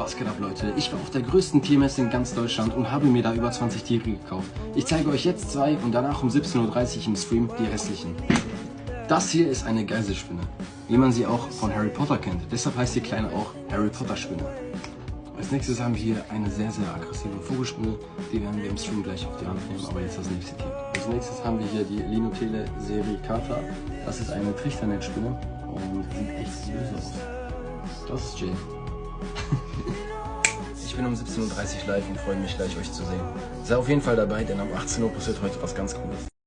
Was geht ab, Leute? Ich war auf der größten Tiermesse in ganz Deutschland und habe mir da über 20 Tiere gekauft. Ich zeige euch jetzt 2 und danach um 17:30 Uhr im Stream die restlichen. Das hier ist eine Geiselspinne, wie man sie auch von Harry Potter kennt. Deshalb heißt die Kleine auch Harry Potter Spinne. Als nächstes haben wir hier eine sehr, sehr aggressive Vogelspinne. Die werden wir im Stream gleich auf die Hand nehmen, aber jetzt das nächste Tier. Als nächstes haben wir hier die Linotele sericata. Das ist eine Trichternetzspinne und sieht echt böse aus. Das ist Jay. Ich bin um 17:30 Uhr live und freue mich gleich, euch zu sehen. Sei auf jeden Fall dabei, denn um 18 Uhr passiert heute was ganz Cooles.